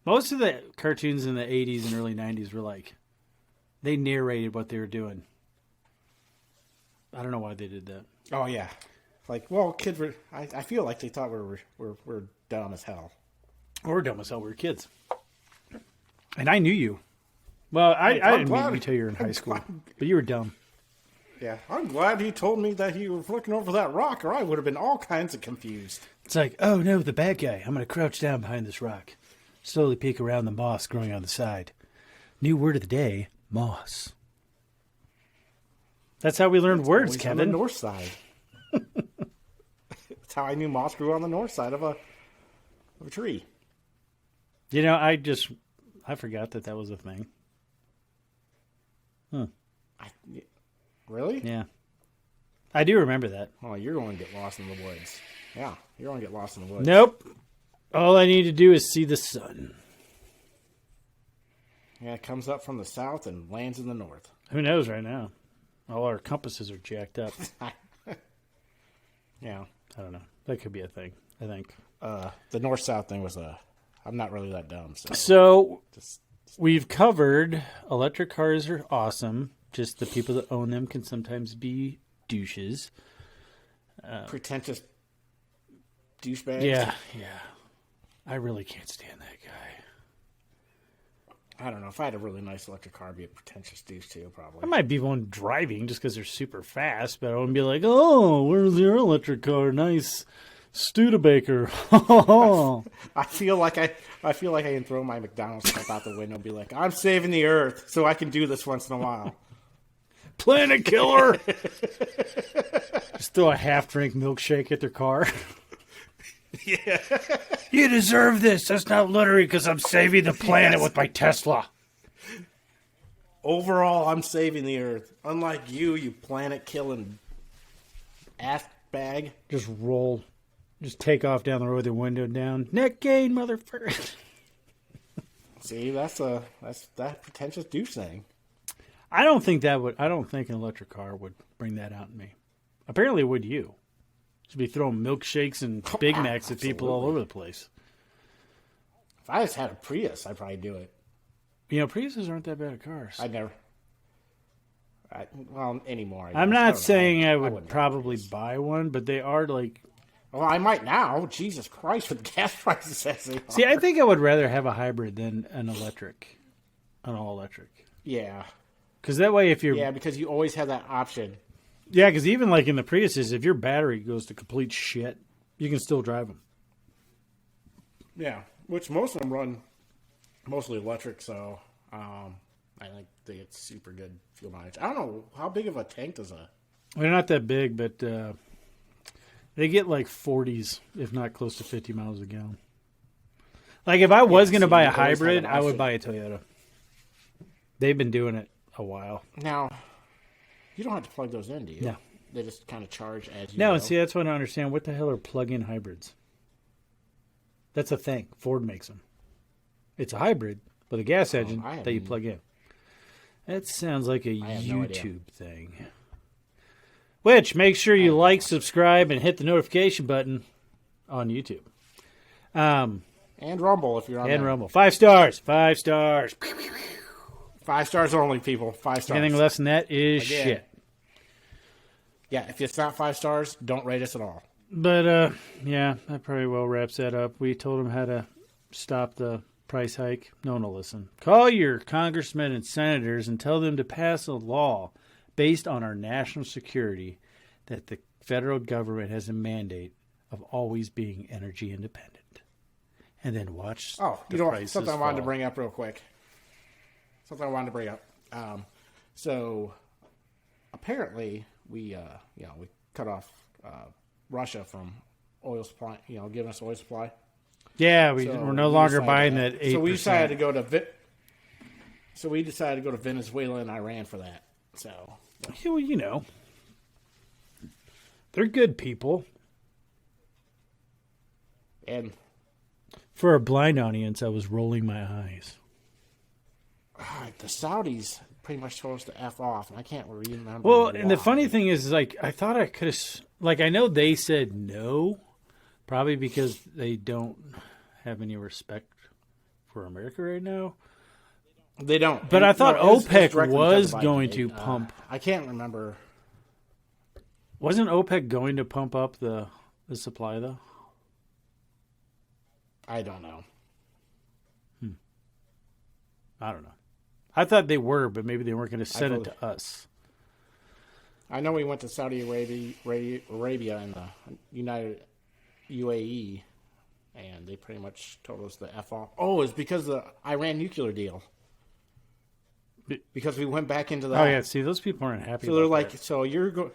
Most of the cartoons in the 80s and early 90s were like, they narrated what they were doing. I don't know why they did that. Oh, yeah. Kids were. I feel like they thought we're dumb as hell. We're dumb as hell. We were kids. And I knew you. Well, I didn't meet you until you were in high school. But you were dumb. Yeah. I'm glad he told me that he was looking over that rock, or I would have been all kinds of confused. It's like, oh, no, the bad guy. I'm going to crouch down behind this rock. Slowly peek around the moss growing on the side. New word of the day, moss. That's how we learned words, Kevin. On the north side. That's how I knew moss grew on the north side of a tree. I forgot that was a thing. Really? Yeah. I do remember that. Oh, you're going to get lost in the woods. Yeah, you're going to get lost in the woods. Nope. All I need to do is see the sun. Yeah, it comes up from the south and lands in the north. Who knows right now? All our compasses are jacked up. Yeah. I don't know. That could be a thing, I think. The north-south thing was I'm not really that dumb. So we've covered electric cars are awesome. Just the people that own them can sometimes be douches. Pretentious douchebags. Yeah. I really can't stand that guy. I don't know. If I had a really nice electric car, I'd be a pretentious douche too, probably. I might be one driving just because they're super fast, but I wouldn't be like, oh, where's your electric car? Nice Studebaker. I feel like I can throw my McDonald's cup out the window and be like, I'm saving the earth, so I can do this once in a while. Planet killer. Just throw a half-drink milkshake at their car. Yeah. You deserve this. That's not literally because I'm saving the planet with my Tesla. Overall, I'm saving the earth. Unlike you planet-killing ass bag. Just roll. Just take off down the road with the window down. Neck gain, motherfucker. See, that's that pretentious douche thing. I don't think an electric car would bring that out in me. Apparently, would you? Should be throwing milkshakes and Big Macs at people all over the place. If I just had a Prius, I'd probably do it. Priuses aren't that bad of cars. Anymore. I'm not saying I would probably buy one, but they are like... Well, I might now. Jesus Christ, with gas prices as they are. See, I think I would rather have a hybrid than an all-electric. Yeah. Because that way, if you're... Yeah, because you always have that option. Yeah, because even like in the Priuses, if your battery goes to complete shit, you can still drive them. Yeah, which most of them run mostly electric, so I think they get super good fuel mileage. I don't know, how big of a tank does a... They're not that big, but they get like 40s, if not close to 50 miles a gallon. Like if I was going to buy a hybrid, I would buy a Toyota. They've been doing it a while. Now, you don't have to plug those in, do you? No. They just kind of charge as you No, go. see, that's what I don't understand. What the hell are plug-in hybrids? That's a thing. Ford makes them. It's a hybrid with a gas engine that you plug in. That sounds like a YouTube thing. Which, make sure you like, subscribe, and hit the notification button on YouTube. And Rumble if you're on And there. Rumble. 5 stars. 5 stars. 5 stars only, people. 5 stars. Anything less than that is shit. Yeah, if it's not 5 stars, don't rate us at all. But, yeah, that probably well wraps that up. We told them how to stop the price hike. No one will listen. Call your congressmen and senators and tell them to pass a law based on our national security that the federal government has a mandate of always being energy independent. And then watch the prices something I fall. wanted to bring up real quick. So, apparently, we cut off Russia from oil supply, giving us oil supply. Yeah, we're no longer buying that 8%. So we decided to go to Venezuela and Iran for that. So, yeah, well, they're good people. and For a blind audience, I was rolling my eyes. the Saudis pretty much told us to F off, and I can't remember. Well, why. and the funny thing is, like, I thought I could have, like, I know they said no, probably because they don't have any respect for America right now. They don't. But I thought it was OPEC directly was because of going Biden. to pump. I can't remember. Wasn't OPEC going to pump up the supply, though? I don't know. I don't know. I thought they were, but maybe they weren't going to send it to us. I know we went to Saudi Arabia and the United UAE, and they pretty much told us to F off. Oh, it's because of the Iran nuclear deal. Because we went back into that. Oh, yeah. See, those people aren't happy So they're about like, that. so you're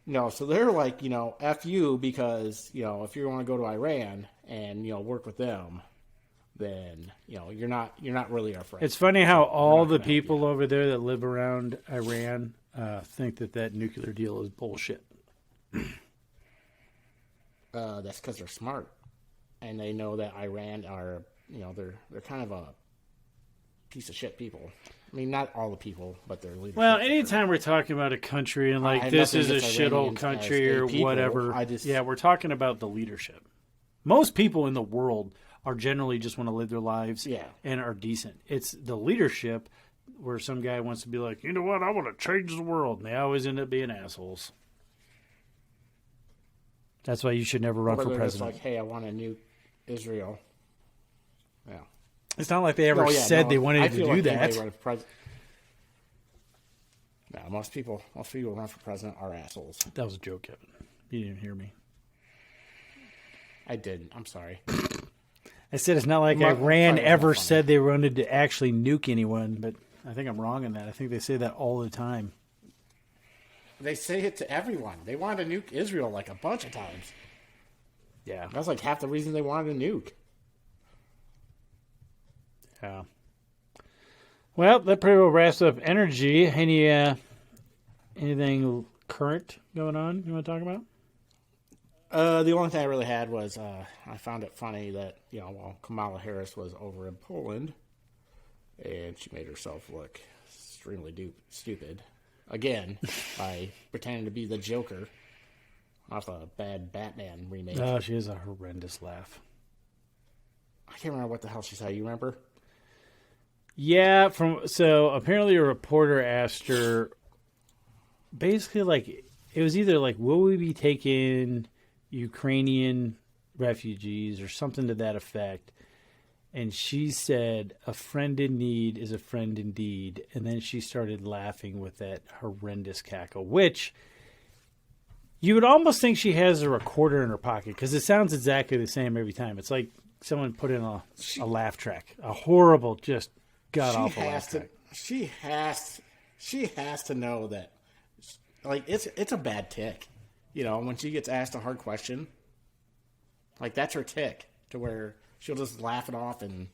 No, so they're like, F you because, if you want to go to Iran and, work with them, then, you're not really our friend. It's funny how all the people over there that live around Iran think that nuclear deal is bullshit. That's because they're smart. And they know that Iran are, they're kind of a piece of shit people. I mean, not all the people, but their leadership. Well, anytime we're talking about a country and like this is a shithole country or whatever, yeah, we're talking about the leadership. Most people in the world are generally just want to live their lives and are decent. It's the leadership where some guy wants to be like, you know what, I want to change the world. And they always end up being assholes. That's why you should never run for president. It's like, hey, I want to nuke Israel. Yeah. It's not like they ever said they wanted to do that. No, most people run for president are assholes. That was a joke, Kevin. You didn't hear me. I didn't. I'm sorry. I said it's not like Iran ever said they wanted to actually nuke anyone, but I think I'm wrong in that. I think they say that all the time. They say it to everyone. They wanted to nuke Israel like a bunch of times. Yeah. That's like half the reason they wanted to nuke. Yeah. Well, that pretty well wraps up energy. Anything current going on you want to talk about? The only thing I really had was I found it funny that Kamala Harris was over in Poland, and she made herself look extremely stupid. Again, by pretending to be the Joker off a bad Batman remake. Oh, she has a horrendous laugh. I can't remember what the hell she said. You remember? Yeah, so apparently a reporter asked her, basically like, it was either like, will we be taking Ukrainian refugees or something to that effect? And she said, a friend in need is a friend indeed. And then she started laughing with that horrendous cackle, which you would almost think she has a recorder in her pocket because it sounds exactly the same every time. It's like someone put in a laugh track, a horrible, just god-awful laugh track. She has to know that, like, it's a bad tick. You know, when she gets asked a hard question, like, that's her tick, to where she'll just laugh it off and,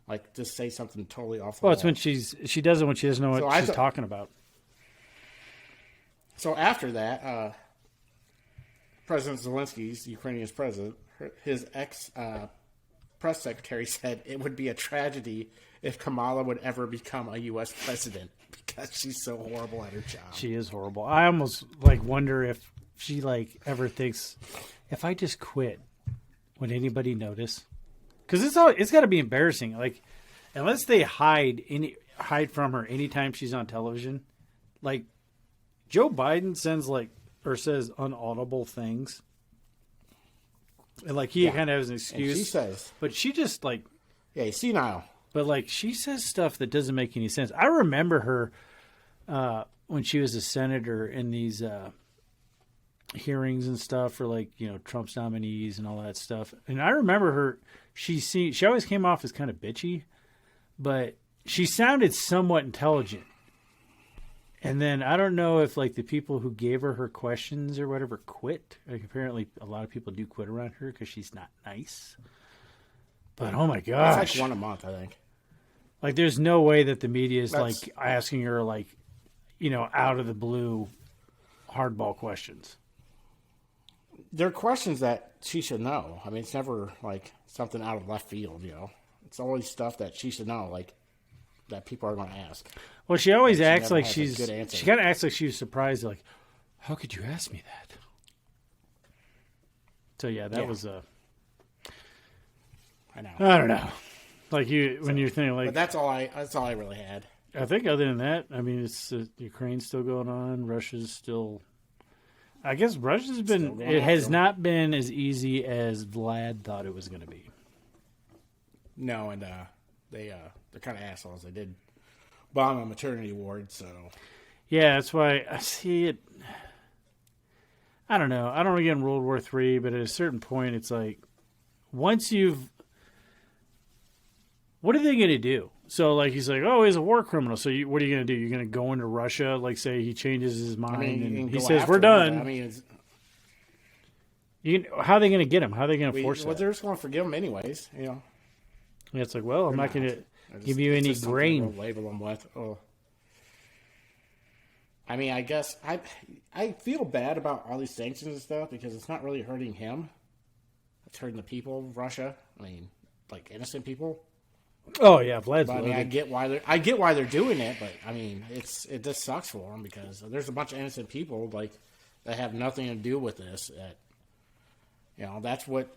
like, just say something totally off the wall. Well, it's when she does it when she doesn't know what she's talking about. So after that, President Zelensky's, Ukrainian's president, his press secretary said it would be a tragedy if Kamala would ever become a U.S. president because she's so horrible at her job. She is horrible. I almost wonder if she ever thinks, if I just quit, would anybody notice? Because it's got to be embarrassing. Like, unless they hide from her anytime she's on television. Like, Joe Biden says unaudible things. And he kind of has an excuse. And she says, but she just yeah, senile. But she says stuff that doesn't make any sense. I remember her when she was a senator in these hearings and stuff for Trump's nominees and all that stuff. And I remember her. She always came off as kind of bitchy, but she sounded somewhat intelligent. And then I don't know if the people who gave her questions or whatever quit. Apparently a lot of people do quit around her because she's not nice. But oh my gosh, it's one a month, I think. There's no way that the media is asking her out of the blue hardball questions. They're questions that she should know. I mean, it's never something out of left field, you know. It's always stuff that she should know, that people are going to ask. Well, she always acts like she kind of acts like she was surprised, how could you ask me that? So yeah, that was I know. I don't know. When you're thinking but that's all I really had. I think other than that, I mean, it's Ukraine's still going on. Russia's still. I guess Russia's been. It has not been as easy as Vlad thought it was going to be. No, and they're kind of assholes. They did bomb a maternity ward, so. Yeah, that's why I see it. I don't know. I don't want to get in World War III, but at a certain point, it's once you've. What are they going to do? So, he's he's a war criminal. So, what are you going to do? You're going to go into Russia, say he changes his mind and he says, we're done. I mean, how are they going to get him? How are they going to force that? Well, they're just going to forgive him anyways, you know. Yeah, it's I'm not going to give you any grain. Label them with. Oh. I mean, I guess I feel bad about all these sanctions and stuff because it's not really hurting him. It's hurting the people of Russia. I mean, innocent people. Oh yeah, Vlad's. But, I mean, I get why they're doing it, but I mean, it just sucks for them because there's a bunch of innocent people that have nothing to do with this. That that's what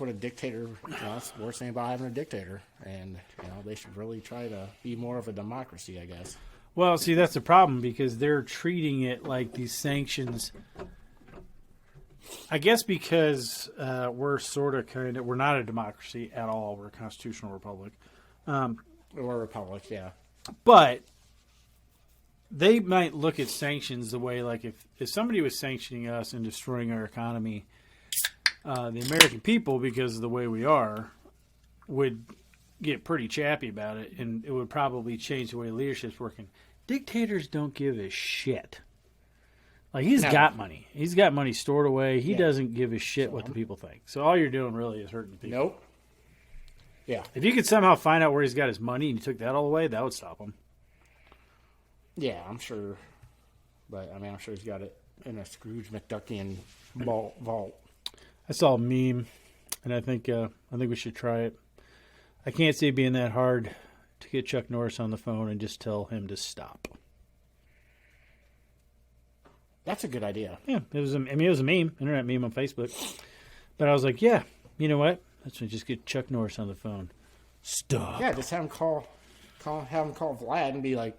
a dictator. That's the worst thing about having a dictator, and they should really try to be more of a democracy, I guess. Well, see, that's the problem because they're treating it like these sanctions. I guess because we're we're not a democracy at all. We're a constitutional republic. Or a republic, yeah. But they might look at sanctions the way, if somebody was sanctioning us and destroying our economy, the American people, because of the way we are, would get pretty chappy about it, and it would probably change the way leadership's working. Dictators don't give a shit. He's got money. He's got money stored away. He doesn't give a shit what the people think. So all you're doing really is hurting the people. Nope. Yeah. If you could somehow find out where he's got his money and you took that all away, that would stop him. Yeah, I'm sure. But, I mean, I'm sure he's got it in a Scrooge McDuckian vault. I saw a meme, and I think we should try it. I can't see it being that hard to get Chuck Norris on the phone and just tell him to stop. That's a good idea. Yeah, it was a meme, internet meme on Facebook. But I was like, yeah, you know what? Let's just get Chuck Norris on the phone. Stop. Yeah, just have him call Vlad and be like,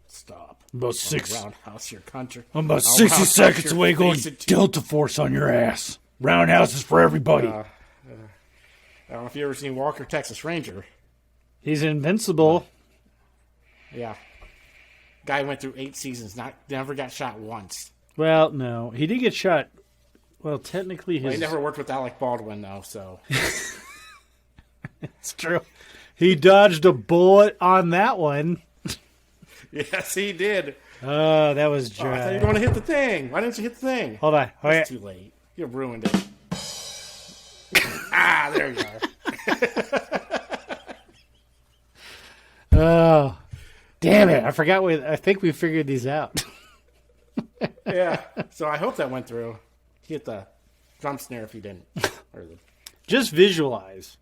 stop. About six. Roundhouse your country. I'm about 60 seconds away going Delta Force on your ass. Roundhouse is for everybody. I don't know if you ever seen Walker, Texas Ranger. He's invincible. Yeah. Guy went through 8 seasons, never got shot once. Well, no. He did get shot. Well, technically his... Well, he never worked with Alec Baldwin, though, so... It's true. He dodged a bullet on that one. Yes, he did. Oh, that was dry. I thought you were going to hit the thing. Why didn't you hit the thing? Hold on. It's too late. You ruined it. There you are. Oh, damn it. I forgot. I think we figured these out. Yeah. So I hope that went through. Hit the drum snare if you didn't. Or the... Just visualize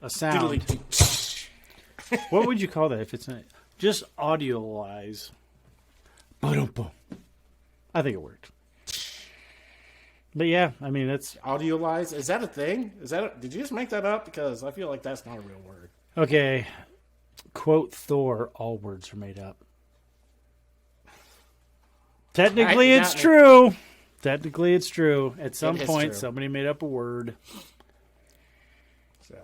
a sound. What would you call that if it's not? Just audiolize. Ba-dum-bum. I think it worked. But yeah, I mean, that's... Audiolize? Is that a thing? Did you just make that up? Because I feel like that's not a real word. Okay. Quote Thor, all words are made up. Technically, it's true. Technically, it's true. At some point, somebody made up a word. So,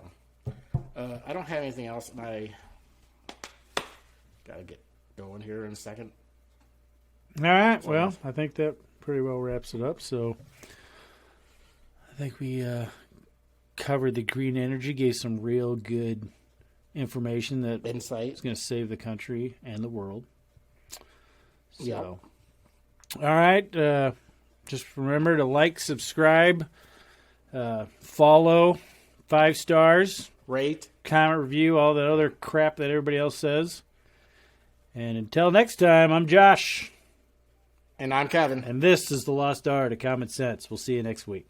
I don't have anything else, and I gotta get going here in a second. All right. Well, I think that pretty well wraps it up. So, I think we covered the green energy, gave some real good information that insight is going to save the country and the world. So, yep. All right. Just remember to like, subscribe, follow, 5 stars, rate, comment, review, all that other crap that everybody else says. And until next time, I'm Josh. And I'm Kevin. And this is The Lost Art of Common Sense. We'll see you next week.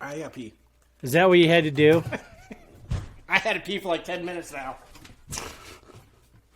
I got pee. Is that what you had to do? I had to pee for like 10 minutes now.